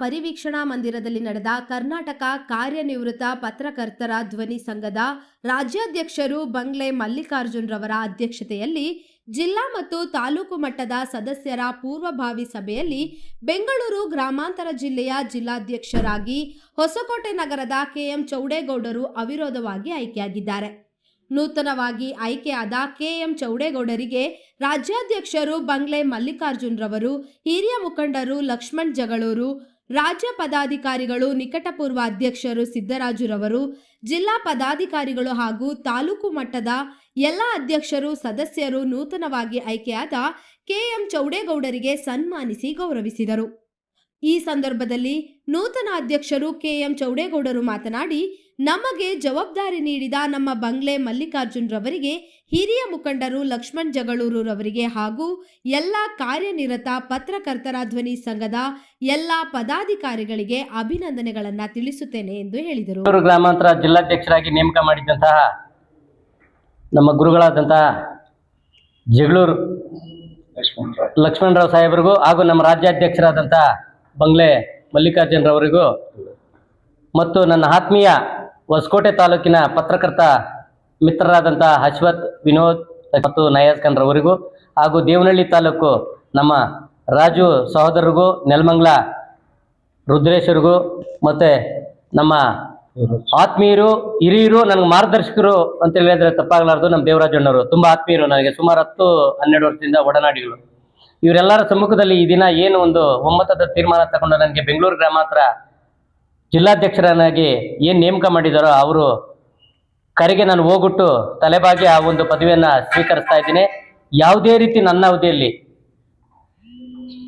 ಪರಿವೀಕ್ಷಣಾ ಮಂದಿರದಲ್ಲಿ ನಡೆದ ಕರ್ನಾಟಕ ಕಾರ್ಯನಿವೃತ್ತ ಪತ್ರಕರ್ತರ ಧ್ವನಿ ಸಂಘದ ರಾಜ್ಯಾಧ್ಯಕ್ಷರು ಬಂಗ್ಲೆ ಮಲ್ಲಿಕಾರ್ಜುನ್ ರವರ ಅಧ್ಯಕ್ಷತೆಯಲ್ಲಿ ಜಿಲ್ಲಾ ಮತ್ತು ತಾಲೂಕು ಮಟ್ಟದ ಸದಸ್ಯರ ಪೂರ್ವಭಾವಿ ಸಭೆಯಲ್ಲಿ ಬೆಂಗಳೂರು ಗ್ರಾಮಾಂತರ ಜಿಲ್ಲೆಯ ಜಿಲ್ಲಾಧ್ಯಕ್ಷರಾಗಿ ಹೊಸಕೋಟೆ ನಗರದ ಕೆಎಂ ಚೌಡೇಗೌಡರು ಅವಿರೋಧವಾಗಿ ಆಯ್ಕೆಯಾಗಿದ್ದಾರೆ. ನೂತನವಾಗಿ ಆಯ್ಕೆಯಾದ ಕೆಎಂ ಚೌಡೇಗೌಡರಿಗೆ ರಾಜ್ಯಾಧ್ಯಕ್ಷರು ಬಂಗ್ಲೆ ಮಲ್ಲಿಕಾರ್ಜುನ್ ರವರು, ಹಿರಿಯ ಮುಖಂಡರು ಲಕ್ಷ್ಮಣ್ ಜಗಳೂರು, ರಾಜ್ಯ ಪದಾಧಿಕಾರಿಗಳು ನಿಕಟಪೂರ್ವ ಅಧ್ಯಕ್ಷರು ಸಿದ್ದರಾಜುರವರು, ಜಿಲ್ಲಾ ಪದಾಧಿಕಾರಿಗಳು ಹಾಗೂ ತಾಲೂಕು ಮಟ್ಟದ ಎಲ್ಲ ಅಧ್ಯಕ್ಷರು ಸದಸ್ಯರು ನೂತನವಾಗಿ ಆಯ್ಕೆಯಾದ ಕೆಎಂ ಚೌಡೇಗೌಡರಿಗೆ ಸನ್ಮಾನಿಸಿ ಗೌರವಿಸಿದರು. ಈ ಸಂದರ್ಭದಲ್ಲಿ ನೂತನ ಅಧ್ಯಕ್ಷರು ಕೆಎಂ ಚೌಡೇಗೌಡರು ಮಾತನಾಡಿ, ನಮಗೆ ಜವಾಬ್ದಾರಿ ನೀಡಿದ ನಮ್ಮ ಬಂಗ್ಲೆ ಮಲ್ಲಿಕಾರ್ಜುನ್ ರವರಿಗೆ, ಹಿರಿಯ ಮುಖಂಡರು ಲಕ್ಷ್ಮಣ್ ಜಗಳೂರು ರವರಿಗೆ ಹಾಗೂ ಎಲ್ಲ ಕಾರ್ಯನಿರತ ಪತ್ರಕರ್ತರ ಧ್ವನಿ ಸಂಘದ ಎಲ್ಲ ಪದಾಧಿಕಾರಿಗಳಿಗೆ ಅಭಿನಂದನೆಗಳನ್ನು ತಿಳಿಸುತ್ತೇನೆ ಎಂದು ಹೇಳಿದರು. ಗ್ರಾಮಾಂತರ ಜಿಲ್ಲಾಧ್ಯಕ್ಷರಾಗಿ ನೇಮಕ ಮಾಡಿದಂತಹ ನಮ್ಮ ಗುರುಗಳಾದಂತಹ ಜಗಳೂರು ಲಕ್ಷ್ಮಣರಾವ್ ಸಾಹೇಬರಿಗೂ ಹಾಗೂ ನಮ್ಮ ರಾಜ್ಯಾಧ್ಯಕ್ಷರಾದಂತಹ ಬಂಗ್ಲೆ ಮಲ್ಲಿಕಾರ್ಜುನ್ ರವರಿಗೂ ಮತ್ತು ನನ್ನ ಆತ್ಮೀಯ ಹೊಸಕೋಟೆ ತಾಲೂಕಿನ ಪತ್ರಕರ್ತ ಮಿತ್ರರಾದಂತಹ ಅಶ್ವಥ್, ವಿನೋದ್ ಮತ್ತು ನಯಾಜ್ ಖಾನ್ ರವರಿಗೂ ಹಾಗೂ ದೇವನಹಳ್ಳಿ ತಾಲೂಕು ನಮ್ಮ ರಾಜು ಸಹೋದರರಿಗೂ, ನೆಲಮಂಗಲ ರುದ್ರೇಶ್ವರಿಗೂ ಮತ್ತು ನಮ್ಮ ಆತ್ಮೀಯರು, ಹಿರಿಯರು, ನನಗೆ ಮಾರ್ಗದರ್ಶಕರು ಅಂತ ಹೇಳಿದ್ರೆ ತಪ್ಪಾಗಲಾರ್ದು ನಮ್ಮ ದೇವರಾಜಣ್ಣವರು ತುಂಬ ಆತ್ಮೀಯರು, ನನಗೆ ಸುಮಾರು 10-12 ವರ್ಷದಿಂದ ಒಡನಾಡಿಗಳು. ಇವರೆಲ್ಲರ ಸಮ್ಮುಖದಲ್ಲಿ ಈ ದಿನ ಏನು ಒಂದು ಒಮ್ಮತದ ತೀರ್ಮಾನ ತಗೊಂಡು ನನಗೆ ಬೆಂಗಳೂರು ಗ್ರಾಮಾಂತರ ಜಿಲ್ಲಾಧ್ಯಕ್ಷರನ್ನಾಗಿ ಏನು ನೇಮಕ ಮಾಡಿದಾರೋ ಅವರು ಕರೆಗೆ ನಾನು ಹೋಗ್ಬಿಟ್ಟು ತಲೆಬಾಗಿ ಆ ಒಂದು ಪದವಿಯನ್ನು ಸ್ವೀಕರಿಸ್ತಾ ಇದ್ದೀನಿ. ಯಾವುದೇ ರೀತಿ ನನ್ನ ಅವಧಿಯಲ್ಲಿ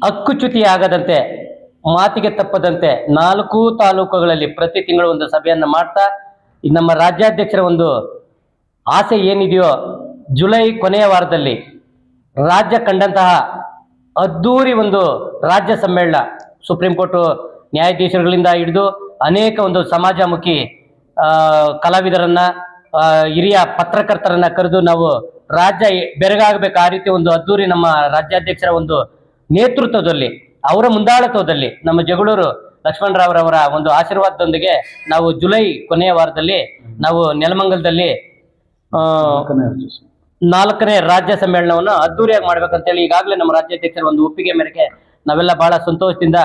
ಹಕ್ಕುಚ್ಯುತಿ ಆಗದಂತೆ, ಮಾತಿಗೆ ತಪ್ಪದಂತೆ 4 ತಾಲೂಕುಗಳಲ್ಲಿ ಪ್ರತಿ ತಿಂಗಳು ಒಂದು ಸಭೆಯನ್ನು ಮಾಡ್ತಾ ನಮ್ಮ ರಾಜ್ಯಾಧ್ಯಕ್ಷರ ಒಂದು ಆಸೆ ಏನಿದೆಯೋ ಜುಲೈ ಕೊನೆಯ ವಾರದಲ್ಲಿ ರಾಜ್ಯ ಕಂಡಂತಹ ಅದ್ದೂರಿ ಒಂದು ರಾಜ್ಯ ಸಮ್ಮೇಳನ, ಸುಪ್ರೀಂ ಕೋರ್ಟು ನ್ಯಾಯಾಧೀಶರುಗಳಿಂದ ಹಿಡಿದು ಅನೇಕ ಒಂದು ಸಮಾಜಮುಖಿ ಕಲಾವಿದರನ್ನ, ಹಿರಿಯ ಪತ್ರಕರ್ತರನ್ನ ಕರೆದು ನಾವು ರಾಜ್ಯ ಬೆರಗಾಗಬೇಕು. ಆ ರೀತಿ ಒಂದು ಅದ್ದೂರಿ ನಮ್ಮ ರಾಜ್ಯಾಧ್ಯಕ್ಷರ ಒಂದು ನೇತೃತ್ವದಲ್ಲಿ, ಅವರ ಮುಂದಾಳತ್ವದಲ್ಲಿ, ನಮ್ಮ ಜಗಳೂರು ಲಕ್ಷ್ಮಣರಾವ್ರವರ ಒಂದು ಆಶೀರ್ವಾದದೊಂದಿಗೆ ನಾವು ಜುಲೈ ಕೊನೆಯ ವಾರದಲ್ಲಿ ನಾವು ನೆಲಮಂಗಲದಲ್ಲಿ 4ನೇ ರಾಜ್ಯ ಸಮ್ಮೇಳನವನ್ನು ಅದ್ದೂರಿಯಾಗಿ ಮಾಡ್ಬೇಕಂತೇಳಿ ಈಗಾಗಲೇ ನಮ್ಮ ರಾಜ್ಯಾಧ್ಯಕ್ಷರ ಒಂದು ಒಪ್ಪಿಗೆ ಮೇರೆಗೆ ನಾವೆಲ್ಲ ಬಹಳ ಸಂತೋಷದಿಂದ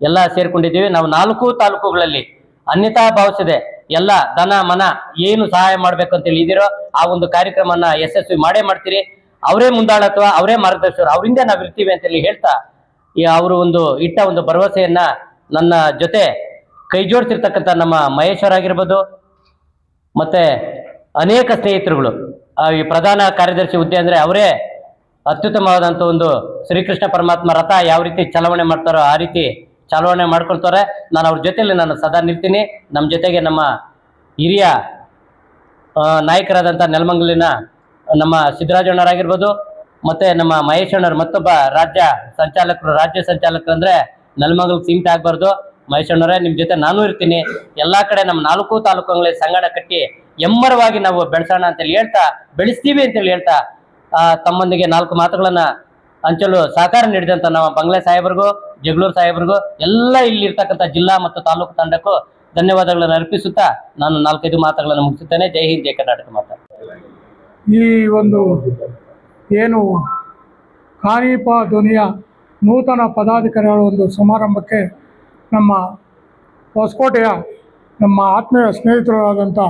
ಎಲ್ಲ ಸೇರ್ಕೊಂಡಿದ್ದೀವಿ. ನಾವು 4 ತಾಲೂಕುಗಳಲ್ಲಿ ಅನ್ಯತಾ ಭಾವಿಸದೆ ಎಲ್ಲ ಧನ ಮನ ಏನು ಸಹಾಯ ಮಾಡ್ಬೇಕಂತೇಳಿ ಇದ್ದೀರೋ ಆ ಒಂದು ಕಾರ್ಯಕ್ರಮನ ಯಶಸ್ವಿ ಮಾಡೇ ಮಾಡ್ತೀರಿ. ಅವರೇ ಮುಂದಾಳತ್ವ, ಅವರೇ ಮಾರ್ಗದರ್ಶಕರು, ಅವರಿಂದ ನಾವು ಇರ್ತೀವಿ ಅಂತೇಳಿ ಹೇಳ್ತಾ ಅವರು ಒಂದು ಇಟ್ಟ ಒಂದು ಭರವಸೆಯನ್ನ ನನ್ನ ಜೊತೆ ಕೈ ಜೋಡಿಸಿರ್ತಕ್ಕಂಥ ನಮ್ಮ ಮಹೇಶ್ವರ ಮತ್ತೆ ಅನೇಕ ಸ್ನೇಹಿತರುಗಳು, ಈ ಪ್ರಧಾನ ಕಾರ್ಯದರ್ಶಿ ಹುದ್ದೆ ಅಂದರೆ ಅವರೇ ಅತ್ಯುತ್ತಮವಾದಂಥ ಒಂದು ಶ್ರೀಕೃಷ್ಣ ಪರಮಾತ್ಮ ರಥ ಯಾವ ರೀತಿ ಚಲಾವಣೆ ಮಾಡ್ತಾರೋ ಆ ರೀತಿ ಚಾಲನೆ ಮಾಡ್ಕೊಳ್ತಾರೆ. ನಾನು ಅವ್ರ ಜೊತೆಯಲ್ಲಿ ನಾನು ಸದಾ ನಿಲ್ತೀನಿ. ನಮ್ಮ ಜೊತೆಗೆ ನಮ್ಮ ಹಿರಿಯ ನಾಯಕರಾದಂಥ ನೆಲಮಂಗಲಿನ ನಮ್ಮ ಸಿದ್ದರಾಜಣ್ಣರಾಗಿರ್ಬೋದು, ಮತ್ತು ನಮ್ಮ ಮಹೇಶಣ್ಣರು ಮತ್ತೊಬ್ಬ ರಾಜ್ಯ ಸಂಚಾಲಕರು ಅಂದರೆ ನೆಲಮಂಗಲಕ್ಕೆ ಸೀಮಿತ ಆಗಬಾರ್ದು. ಮಹೇಶಣ್ಣರೇ, ನಿಮ್ಮ ಜೊತೆ ನಾನು ಇರ್ತೀನಿ. ಎಲ್ಲ ಕಡೆ ನಮ್ಮ 4 ತಾಲೂಕುಗಳಲ್ಲಿ ಸಂಗಡ ಕಟ್ಟಿ ಎಮ್ಮರವಾಗಿ ನಾವು ಬೆಳೆಸೋಣ ಅಂತೇಳಿ ಹೇಳ್ತಾ, ಬೆಳೆಸ್ತೀವಿ ಅಂತೇಳಿ ಹೇಳ್ತಾ ತಮ್ಮೊಂದಿಗೆ 4 ಮಾತುಗಳನ್ನು ಹಂಚಲು ಸಹಕಾರ ನೀಡಿದಂಥ ನಮ್ಮ ಬಂಗ್ಲೆ ಸಾಹೇಬರಿಗೂ, ಜಗಳೂರು ಸಾಹೇಬರಿಗೂ, ಎಲ್ಲ ಇಲ್ಲಿರ್ತಕ್ಕಂಥ ಜಿಲ್ಲಾ ಮತ್ತು ತಾಲೂಕು ತಂಡಕ್ಕೂ ಧನ್ಯವಾದಗಳನ್ನು ಅರ್ಪಿಸುತ್ತಾ ನಾನು 4-5 ಮಾತುಗಳನ್ನು ಮುಗಿಸುತ್ತೇನೆ. ಜೈ ಹಿಂದ್, ಜೈ ಕರ್ನಾಟಕ ಮಾತಾ. ಈ ಒಂದು ಏನು ಖಾನೀಪ ಧ್ವನಿಯ ನೂತನ ಪದಾಧಿಕಾರಿಗಳ ಒಂದು ಸಮಾರಂಭಕ್ಕೆ ನಮ್ಮ ಹೊಸಕೋಟೆಯ ನಮ್ಮ ಆತ್ಮೀಯ ಸ್ನೇಹಿತರು ಆದಂಥ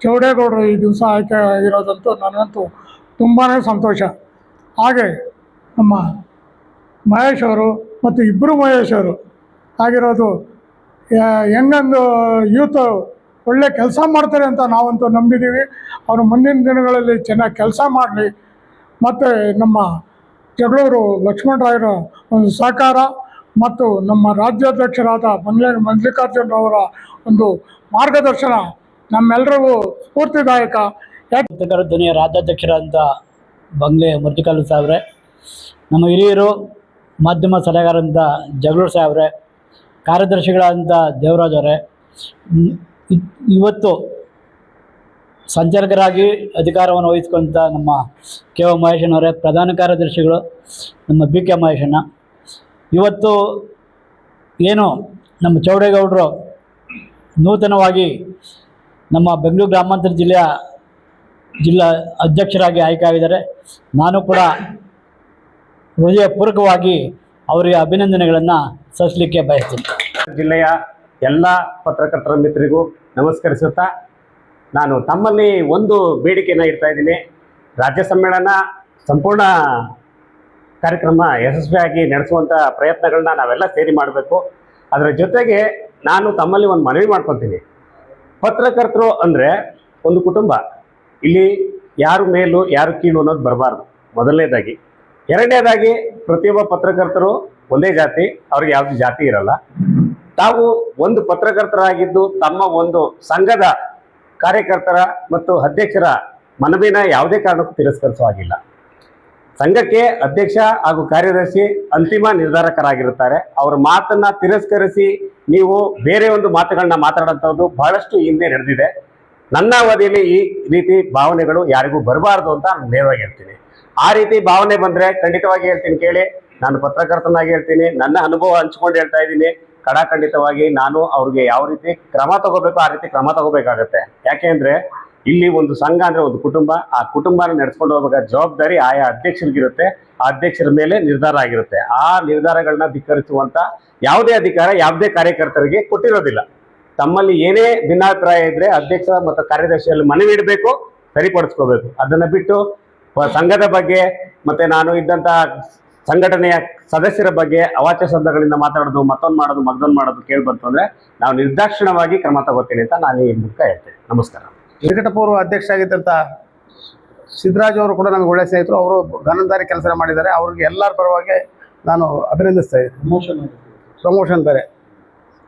ಚೌಡೇಗೌಡರು ಈ ದಿವಸ ಆಯ್ಕೆ ಆಗಿರೋದಂತೂ ನನಗಂತೂ ತುಂಬಾ ಸಂತೋಷ. ಹಾಗೆ ನಮ್ಮ ಮಹೇಶ್ ಅವರು ಮತ್ತು ಇಬ್ಬರು ಮಹೇಶ್ ಅವರು ಆಗಿರೋದು ಹೆಂಗಂದು ಯೂತ್ ಒಳ್ಳೆ ಕೆಲಸ ಮಾಡ್ತಾರೆ ಅಂತ ನಾವಂತೂ ನಂಬಿದ್ದೀವಿ. ಅವರು ಮುಂದಿನ ದಿನಗಳಲ್ಲಿ ಚೆನ್ನಾಗಿ ಕೆಲಸ ಮಾಡಲಿ. ಮತ್ತು ನಮ್ಮ ಜಗಳೂರು ಲಕ್ಷ್ಮಣರಾಯರ ಒಂದು ಸಹಕಾರ ಮತ್ತು ನಮ್ಮ ರಾಜ್ಯಾಧ್ಯಕ್ಷರಾದ ಬಂಗ್ಲೆ ಮಲ್ಲಿಕಾರ್ಜುನ್ ಅವರ ಒಂದು ಮಾರ್ಗದರ್ಶನ ನಮ್ಮೆಲ್ಲರಿಗೂ ಸ್ಫೂರ್ತಿದಾಯಕ. ಪತ್ರಕರ್ತರ ಧ್ವನಿಯ ರಾಜ್ಯಾಧ್ಯಕ್ಷರಾದಂಥ ಬಂಗ್ಲೆ ಮಲ್ಲಿಕಾರ್ಜುನ್ ಸಾಹೇಬ್ರೆ, ನಮ್ಮ ಹಿರಿಯರು ಮಾಧ್ಯಮ ಸಲಹೆಗಾರರಂಥ ಜಗಳೂರು ಸಾಹೇಬ್ರೆ, ಕಾರ್ಯದರ್ಶಿಗಳಾದಂಥ ದೇವರಾಜ್ ಅವರೇ, ಇವತ್ತು ಸಂಚಾಲಕರಾಗಿ ಅಧಿಕಾರವನ್ನು ವಹಿಸ್ಕೊಂತ ನಮ್ಮ ಕೆ ಮಹೇಶಣ್ಣವರೇ, ಪ್ರಧಾನ ಕಾರ್ಯದರ್ಶಿಗಳು ನಮ್ಮ BK ಮಹೇಶಣ್ಣ. ಇವತ್ತು ಏನು ನಮ್ಮ ಚೌಡೇಗೌಡರು ನೂತನವಾಗಿ ನಮ್ಮ ಬೆಂಗಳೂರು ಗ್ರಾಮಾಂತರ ಜಿಲ್ಲಾ ಅಧ್ಯಕ್ಷರಾಗಿ ಆಯ್ಕೆ ಆಗಿದ್ದಾರೆ. ನಾನು ಕೂಡ ಹೃದಯಪೂರ್ವಕವಾಗಿ ಅವರಿಗೆ ಅಭಿನಂದನೆಗಳನ್ನು ಸಲ್ಲಿಸಲಿಕ್ಕೆ ಬಯಸ್ತೀನಿ. ಜಿಲ್ಲೆಯ ಎಲ್ಲ ಪತ್ರಕರ್ತರ ಮಿತ್ರರಿಗೂ ನಮಸ್ಕರಿಸುತ್ತಾ ನಾನು ತಮ್ಮಲ್ಲಿ ಒಂದು ಬೇಡಿಕೆಯನ್ನು ಇಡ್ತಾ ಇದ್ದೀನಿ. ರಾಜ್ಯ ಸಮ್ಮೇಳನ ಸಂಪೂರ್ಣ ಕಾರ್ಯಕ್ರಮ ಯಶಸ್ವಿಯಾಗಿ ನಡೆಸುವಂಥ ಪ್ರಯತ್ನಗಳನ್ನ ನಾವೆಲ್ಲ ಸೇರಿ ಮಾಡಬೇಕು. ಅದರ ಜೊತೆಗೆ ನಾನು ತಮ್ಮಲ್ಲಿ ಒಂದು ಮನವಿ ಮಾಡ್ಕೊತೀನಿ. ಪತ್ರಕರ್ತರು ಅಂದರೆ ಒಂದು ಕುಟುಂಬ. ಇಲ್ಲಿ ಯಾರು ಮೇಲು ಯಾರು ಕೀಳು ಅನ್ನೋದು ಬರಬಾರ್ದು, ಮೊದಲನೇದಾಗಿ. ಎರಡನೇದಾಗಿ ಪ್ರತಿಯೊಬ್ಬ ಪತ್ರಕರ್ತರು ಒಂದೇ ಜಾತಿ, ಅವ್ರಿಗೆ ಯಾವುದು ಜಾತಿ ಇರಲ್ಲ. ತಾವು ಒಂದು ಪತ್ರಕರ್ತರಾಗಿದ್ದು ತಮ್ಮ ಒಂದು ಸಂಘದ ಕಾರ್ಯಕರ್ತರ ಮತ್ತು ಅಧ್ಯಕ್ಷರ ಮನವಿನ ಯಾವುದೇ ಕಾರಣಕ್ಕೂ ತಿರಸ್ಕರಿಸುವ ಹಾಗಿಲ್ಲ. ಸಂಘಕ್ಕೆ ಅಧ್ಯಕ್ಷ ಹಾಗೂ ಕಾರ್ಯದರ್ಶಿ ಅಂತಿಮ ನಿರ್ಧಾರಕರಾಗಿರುತ್ತಾರೆ. ಅವರ ಮಾತನ್ನ ತಿರಸ್ಕರಿಸಿ ನೀವು ಬೇರೆ ಒಂದು ಮಾತುಗಳನ್ನ ಮಾತಾಡೋಂಥದ್ದು ಬಹಳಷ್ಟು ಹಿಂದೆ ನಡೆದಿದೆ. ನನ್ನ ಅವಧಿಯಲ್ಲಿ ಈ ರೀತಿ ಭಾವನೆಗಳು ಯಾರಿಗೂ ಬರಬಾರ್ದು ಅಂತ ನಾನು ನೇರವಾಗಿ ಹೇಳ್ತೀನಿ. ಆ ರೀತಿ ಭಾವನೆ ಬಂದರೆ ಖಂಡಿತವಾಗಿ ಹೇಳ್ತೀನಿ ಕೇಳಿ. ನಾನು ಪತ್ರಕರ್ತನಾಗಿ ಹೇಳ್ತೀನಿ, ನನ್ನ ಅನುಭವ ಹಂಚ್ಕೊಂಡು ಹೇಳ್ತಾ ಇದ್ದೀನಿ. ಖಂಡಿತವಾಗಿ ನಾನು ಅವ್ರಿಗೆ ಯಾವ ರೀತಿ ಕ್ರಮ ತಗೋಬೇಕು ಆ ರೀತಿ ಕ್ರಮ ತಗೋಬೇಕಾಗತ್ತೆ. ಯಾಕೆ ಅಂದರೆ ಇಲ್ಲಿ ಒಂದು ಸಂಘ ಅಂದರೆ ಒಂದು ಕುಟುಂಬ. ಆ ಕುಟುಂಬನ ನಡೆಸ್ಕೊಂಡು ಹೋಗಬೇಕಾದ ಜವಾಬ್ದಾರಿ ಆಯಾ ಅಧ್ಯಕ್ಷರಿಗಿರುತ್ತೆ. ಆ ಅಧ್ಯಕ್ಷರ ಮೇಲೆ ನಿರ್ಧಾರ ಆಗಿರುತ್ತೆ. ಆ ನಿರ್ಧಾರಗಳನ್ನ ಧಿಕ್ಕರಿಸುವಂಥ ಯಾವುದೇ ಅಧಿಕಾರ ಯಾವುದೇ ಕಾರ್ಯಕರ್ತರಿಗೆ ಕೊಟ್ಟಿರೋದಿಲ್ಲ. ತಮ್ಮಲ್ಲಿ ಏನೇ ಭಿನ್ನಾಭಿಪ್ರಾಯ ಇದ್ದರೆ ಅಧ್ಯಕ್ಷ ಮತ್ತು ಕಾರ್ಯದರ್ಶಿಯಲ್ಲಿ ಮನವಿ ಇಡಬೇಕು, ಸರಿಪಡಿಸ್ಕೋಬೇಕು. ಅದನ್ನು ಬಿಟ್ಟು ಸಂಘದ ಬಗ್ಗೆ ಮತ್ತು ನಾನು ಇದ್ದಂಥ ಸಂಘಟನೆಯ ಸದಸ್ಯರ ಬಗ್ಗೆ ಅವಾಚ್ಯ ಶಬ್ದಗಳಿಂದ ಮಾತಾಡೋದು, ಮತ್ತೊಂದು ಮಾಡೋದು ಕೇಳಿ ಬಂತು ಅಂದರೆ ನಾವು ನಿರ್ದಾಕ್ಷಿಣ್ಯವಾಗಿ ಕ್ರಮ ತಗೋತೀನಿ ಅಂತ ನಾನು ಈ ಮೂಲಕ ಹೇಳ್ತೇನೆ. ನಮಸ್ಕಾರ. ನಿಕಟಪೂರ್ವ ಅಧ್ಯಕ್ಷ ಆಗಿದ್ದಂಥ ಸಿದ್ದರಾಜ್ ಅವರು ಕೂಡ ನಮಗೆ ಒಳ್ಳೆಯ ಸ್ನೇಹಿತರು. ಅವರು ಗಮನದಾರಿ ಕೆಲಸ ಮಾಡಿದ್ದಾರೆ. ಅವ್ರಿಗೆ ಎಲ್ಲರ ಪರವಾಗಿ ನಾನು ಅಭಿನಂದಿಸ್ತಾ ಇದ್ದೀನಿ. ಪ್ರಮೋಷನ್ ಬೇರೆ.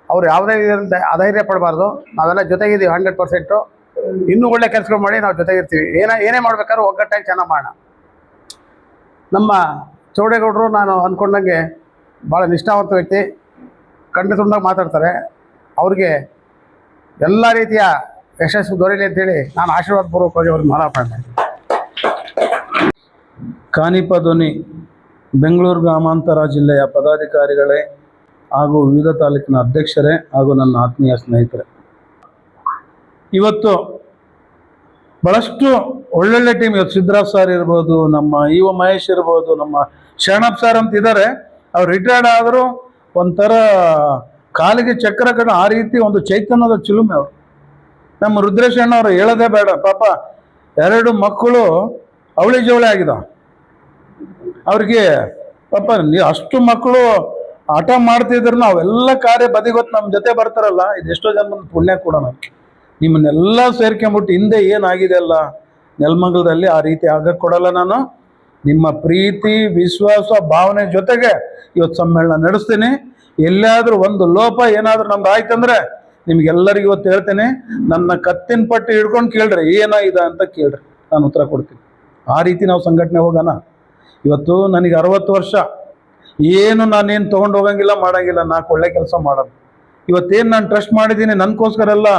ಅವ್ರು ಯಾವುದೇ ರೀತಿಯಿಂದ ಅಧೈರ್ಯ ಪಡಬಾರ್ದು. ನಾವೆಲ್ಲ ಜೊತೆಗಿದ್ದೀವಿ 100%. ಇನ್ನೂ ಒಳ್ಳೆ ಕೆಲಸಗಳು ಮಾಡಿ ನಾವು ಜೊತೆಗಿರ್ತೀವಿ. ಏನೇ ಮಾಡ್ಬೇಕಾದ್ರೂ ಒಗ್ಗಟ್ಟಾಗಿ ಚೆನ್ನಾಗಿ ಮಾಡೋಣ. ನಮ್ಮ ಚೌಡೇಗೌಡರು ನಾನು ಅಂದ್ಕೊಂಡಂಗೆ ಭಾಳ ನಿಷ್ಠಾವಂತ ವ್ಯಕ್ತಿ, ಖಂಡಿತವಾಗಿ ಮಾತಾಡ್ತಾರೆ. ಅವ್ರಿಗೆ ಎಲ್ಲ ರೀತಿಯ ಯಶಸ್ಸು ದೊರೆಯಲಿ ಅಂತೇಳಿ ನಾನು ಆಶೀರ್ವಾದ ಪೂರ್ವಕವಾಗಿ ಅವ್ರಿಗೆ ಮಾತಾಡ್ತೇನೆ. ಕಾನಿಪ ಧ್ವನಿ ಬೆಂಗಳೂರು ಗ್ರಾಮಾಂತರ ಜಿಲ್ಲೆಯ ಪದಾಧಿಕಾರಿಗಳೇ ಹಾಗೂ ವಿವಿಧ ತಾಲೂಕಿನ ಅಧ್ಯಕ್ಷರೇ ಹಾಗೂ ನನ್ನ ಆತ್ಮೀಯ ಸ್ನೇಹಿತರೆ, ಇವತ್ತು ಭಾಳಷ್ಟು ಒಳ್ಳೊಳ್ಳೆ ಟೀಮ್. ಇವತ್ತು ಸಿದ್ದರಾಜ್ ಸರ್ ಇರ್ಬೋದು, ನಮ್ಮ ಇವ ಮಹೇಶ್ ಇರ್ಬೋದು, ನಮ್ಮ ಶರಣಪ್ಪ ಸರ್ ಅಂತ ಇದ್ದಾರೆ. ಅವ್ರು ರಿಟೈರ್ಡ್ ಆದರೂ ಒಂಥರ ಕಾಲಿಗೆ ಚಕ್ರ ಕಣ ಆ ರೀತಿ ಒಂದು ಚೈತನ್ಯದ ಚಿಲುಮೆ ಅವರು. ನಮ್ಮ ರುದ್ರೇಶ್ ಅಣ್ಣವ್ರು ಹೇಳೋದೇ ಬೇಡ. ಪಾಪ 2 ಮಕ್ಕಳು ಅವಳಿ ಜವಳಿ ಆಗಿದಾವ ಅವ್ರಿಗೆ. ಪಾಪ ಅಷ್ಟು ಮಕ್ಕಳು ಆಟ ಮಾಡ್ತಿದ್ರು ಅವೆಲ್ಲ ಕಾರ್ಯ ಬದಿಗೊತ್ತು ನಮ್ಮ ಜೊತೆ ಬರ್ತಾರಲ್ಲ, ಇದು ಎಷ್ಟೋ ಜನ ಪುಣ್ಯ ಕೂಡ. ನಿಮ್ಮನ್ನೆಲ್ಲ ಸೇರ್ಕೊಂಬಿಟ್ಟು ಹಿಂದೆ ಏನಾಗಿದೆ ಅಲ್ಲ ನೆಲಮಂಗಲದಲ್ಲಿ ಆ ರೀತಿ ಆಗಕ್ಕೆ ಕೊಡಲ್ಲ ನಾನು. ನಿಮ್ಮ ಪ್ರೀತಿ ವಿಶ್ವಾಸ ಭಾವನೆ ಜೊತೆಗೆ ಇವತ್ತು ಸಮ್ಮೇಳನ ನಡೆಸ್ತೀನಿ. ಎಲ್ಲಾದರೂ ಒಂದು ಲೋಪ ಏನಾದರೂ ನಮ್ದು ಆಯ್ತಂದ್ರೆ ನಿಮ್ಗೆಲ್ಲರಿಗೂ ಇವತ್ತು ಹೇಳ್ತೇನೆ, ನನ್ನ ಕತ್ತಿನ ಪಟ್ಟಿ ಹಿಡ್ಕೊಂಡು ಕೇಳ್ರಿ ಏನಾಗಿದೆ ಅಂತ ಕೇಳ್ರಿ, ನಾನು ಉತ್ತರ ಕೊಡ್ತೀನಿ. ಆ ರೀತಿ ನಾವು ಸಂಘಟನೆ ಹೋಗೋಣ. ಇವತ್ತು ನನಗೆ 60 ವರ್ಷ, ಏನು ನಾನೇನು ತೊಗೊಂಡು ಹೋಗಂಗಿಲ್ಲ ಮಾಡಂಗಿಲ್ಲ. 4 ಒಳ್ಳೆ ಕೆಲಸ ಮಾಡೋದು. ಇವತ್ತೇನು ನಾನು ಟ್ರಸ್ಟ್ ಮಾಡಿದ್ದೀನಿ ನನಗೋಸ್ಕರ ಅಲ್ಲ,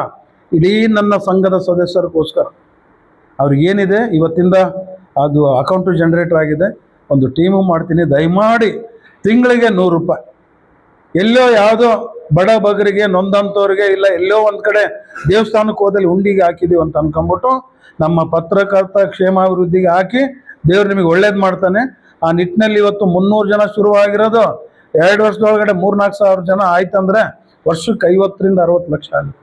ಇಡೀ ನನ್ನ ಸಂಘದ ಸದಸ್ಯರಿಗೋಸ್ಕರ. ಅವ್ರಿಗೇನಿದೆ ಇವತ್ತಿಂದ ಅದು ಅಕೌಂಟು ಜನ್ರೇಟರ್ ಆಗಿದೆ. ಒಂದು ಟೀಮು ಮಾಡ್ತೀನಿ. ದಯಮಾಡಿ ತಿಂಗಳಿಗೆ 100 ರೂಪಾಯಿ ಎಲ್ಲೋ ಯಾವುದೋ ಬಡ ಬಗರಿಗೆ ನೊಂದಂಥವ್ರಿಗೆ ಇಲ್ಲ ಎಲ್ಲೋ ಒಂದು ಕಡೆ ದೇವಸ್ಥಾನಕ್ಕೆ ಹೋದಲ್ಲಿ ಉಂಡಿಗೆ ಹಾಕಿದ್ದೀವಿ ಅಂತ ಅನ್ಕೊಂಬಿಟ್ಟು ನಮ್ಮ ಪತ್ರಕರ್ತ ಕ್ಷೇಮಾಭಿವೃದ್ಧಿಗೆ ಹಾಕಿ ದೇವ್ರು ನಿಮಗೆ ಒಳ್ಳೇದು ಮಾಡ್ತಾನೆ. ಆ ನಿಟ್ಟಿನಲ್ಲಿ ಇವತ್ತು 300 ಜನ ಶುರುವಾಗಿರೋದು 2 ವರ್ಷದೊಳಗಡೆ 3-4 ಸಾವಿರ ಜನ ಆಯ್ತಂದ್ರೆ ವರ್ಷಕ್ಕೆ 50ರಿಂದ 60 ಲಕ್ಷ ಆಗುತ್ತೆ.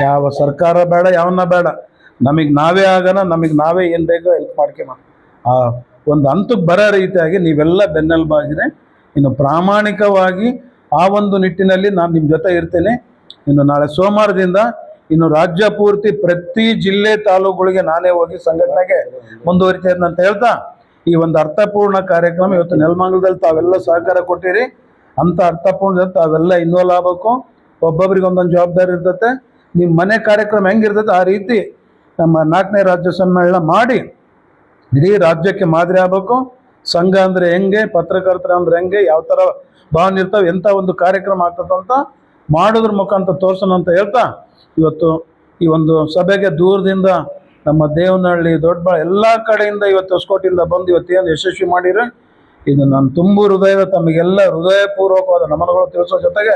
ಯಾವ ಸರ್ಕಾರ ಬೇಡ, ಯಾವನ್ನ ಬೇಡ, ನಮಗೆ ನಾವೇ ಆಗೋಣ, ನಮಗೆ ನಾವೇ ಏನು ಬೇಕೋ ಹೆಲ್ಪ್ ಮಾಡ್ಕೊಂಬ. ಆ ಒಂದು ಹಂತಕ್ಕೆ ಬರೋ ರೀತಿಯಾಗಿ ನೀವೆಲ್ಲ ಬೆನ್ನೆಲುಬಾಗಿದೆ. ಇನ್ನು ಪ್ರಾಮಾಣಿಕವಾಗಿ ಆ ಒಂದು ನಿಟ್ಟಿನಲ್ಲಿ ನಾನು ನಿಮ್ಮ ಜೊತೆ ಇರ್ತೇನೆ. ಇನ್ನು ನಾಳೆ ಸೋಮವಾರದಿಂದ ಇನ್ನು ರಾಜ್ಯ ಪೂರ್ತಿ ಪ್ರತಿ ಜಿಲ್ಲೆ ತಾಲೂಕುಗಳಿಗೆ ನಾನೇ ಹೋಗಿ ಸಂಘಟನೆಗೆ ಮುಂದುವರಿತೇನೆ ಅಂತ ಹೇಳ್ತಾ, ಈ ಒಂದು ಅರ್ಥಪೂರ್ಣ ಕಾರ್ಯಕ್ರಮ ಇವತ್ತು ನೆಲಮಂಗಲದಲ್ಲಿ ತಾವೆಲ್ಲ ಸಹಕಾರ ಕೊಟ್ಟಿರಿ. ಅಂಥ ಅರ್ಥಪೂರ್ಣ ತಾವೆಲ್ಲ ಇನ್ವಾಲ್ವ್ ಆಗಬೇಕು. ಒಬ್ಬೊಬ್ರಿಗೆ ಒಂದೊಂದು ಜವಾಬ್ದಾರಿ ಇರ್ತತೆ. ನಿಮ್ಮ ಮನೆ ಕಾರ್ಯಕ್ರಮ ಹೆಂಗಿರ್ತದೆ ಆ ರೀತಿ ನಮ್ಮ 4ನೇ ರಾಜ್ಯ ಸಮ್ಮೇಳನ ಮಾಡಿ ಇಡೀ ರಾಜ್ಯಕ್ಕೆ ಮಾದರಿ ಆಗಬೇಕು. ಸಂಘ ಅಂದರೆ ಹೆಂಗೆ, ಪತ್ರಕರ್ತರ ಅಂದ್ರೆ ಹೆಂಗೆ, ಯಾವ ಥರ ಭಾವನೆ ಇರ್ತಾವೆ, ಎಂಥ ಒಂದು ಕಾರ್ಯಕ್ರಮ ಆಗ್ತದಂತ ಮಾಡೋದ್ರ ಮುಖಾಂತರ ತೋರ್ಸೋಣ ಅಂತ ಹೇಳ್ತಾ, ಇವತ್ತು ಈ ಒಂದು ಸಭೆಗೆ ದೂರದಿಂದ ನಮ್ಮ ದೇವನಹಳ್ಳಿ, ದೊಡ್ಡಬಳ್ಳಾಪುರ ಎಲ್ಲ ಕಡೆಯಿಂದ ಇವತ್ತು ಹೊಸಕೋಟೆಯಿಂದ ಬಂದು ಇವತ್ತೇನು ಯಶಸ್ವಿ ಮಾಡಿದ್ರೆ ಇದು ನಾನು ತುಂಬು ಹೃದಯದ ತಮಗೆಲ್ಲ ಹೃದಯಪೂರ್ವಕವಾದ ನಮನಗಳು ತಿಳಿಸೋ ಜೊತೆಗೆ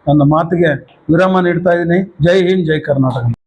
ನನ್ನ ಮಾತಿಗೆ ವಿರಾಮ ನೀಡ್ತಾ ಇದ್ದೀನಿ. ಜೈ ಹಿಂದ್, ಜೈ ಕರ್ನಾಟಕ.